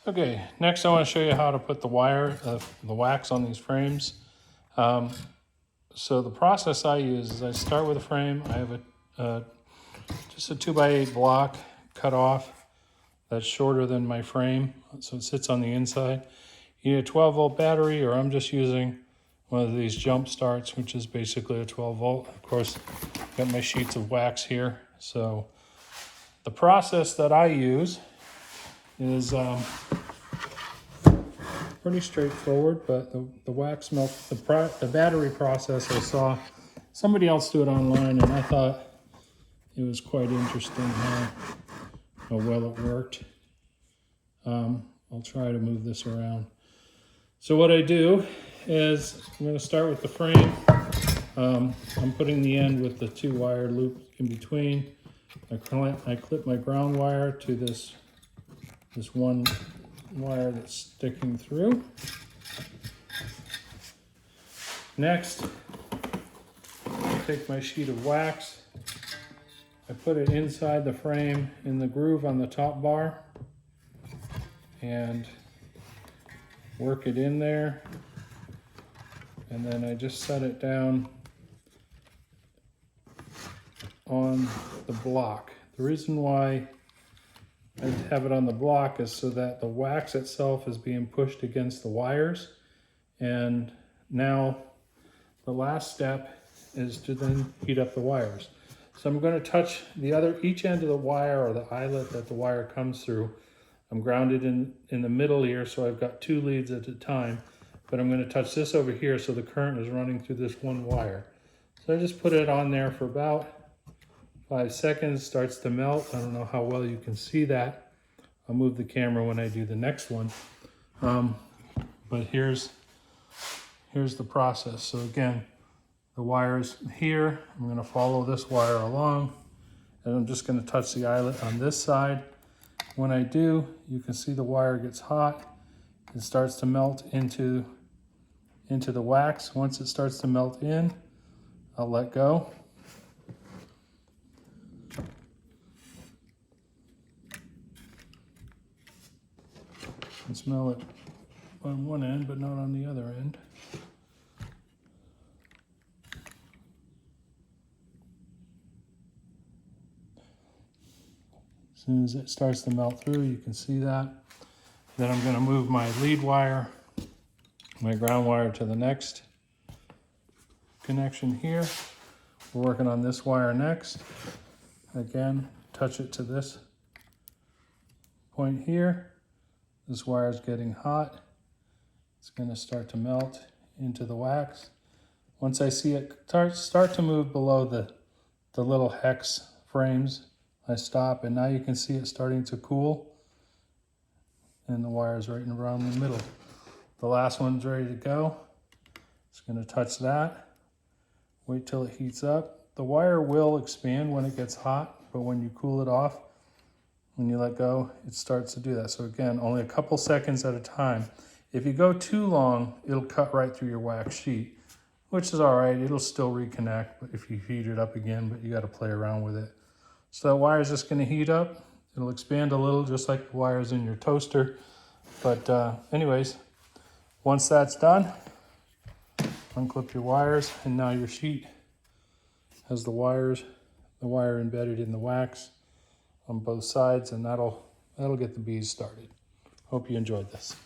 Okay, next I want to show you how to put the the wax on these frames. So the process I use is I start with a frame. I have just a 2x8 block cut off that's shorter than my frame, so it sits on the inside. You need a 12-volt battery, or I'm just using one of these jump starts, which is basically a 12-volt. Of course, I've got my sheets of wax here. So the process that I use is pretty straightforward, but the wax melt, the battery process, I saw somebody else do it online, and I thought it was quite interesting how well it worked. I'll try to move this around. So what I do is I'm going to start with the frame. I'm putting the end with the 2 wire loop in between. I clip my ground wire to this one wire that's sticking through. Next, I take my sheet of wax. I put it inside the frame in the groove on the top bar and work it in there. And then I just set it down on the block. The reason why I have it on the block is so that the wax itself is being pushed against the wires. And now the last step is to then heat up the wires. So I'm going to touch each end of the wire, or the eyelet that the wire comes through. I'm grounded in the middle here, so I've got 2 leads at a time, but I'm going to touch this over here so the current is running through this one wire. So I just put it on there for about 5 seconds, starts to melt. I don't know how well you can see that. I'll move the camera when I do the next one. But here's the process. So again, the wire's here. I'm going to follow this wire along, and I'm just going to touch the eyelet on this side. When I do, you can see the wire gets hot. It starts to melt into the wax. Once it starts to melt in, I'll let go. You can smell it on one end, but not on the other end. As soon as it starts to melt through, you can see that. Then I'm going to move my lead wire, my ground wire, to the next connection here. We're working on this wire next. Again, touch it to this point here. This wire is getting hot. It's going to start to melt into the wax. Once I see it start to move below the little hex frames, I stop, and now you can see it starting to cool, and the wire is right around the middle. The last one's ready to go. Just going to touch that. Wait till it heats up. The wire will expand when it gets hot, but when you cool it off, when you let go, it starts to do that. So again, only a couple seconds at a time. If you go too long, it'll cut right through your wax sheet, which is all right. It'll still reconnect, but if you heat it up again, but you got to play around with it. So that wire is just going to heat up. It'll expand a little, just like the wires in your toaster. But anyways, once that's done, unclip your wires, and now your sheet has the wire embedded in the wax on both sides, and that'll get the bees started. Hope you enjoyed this.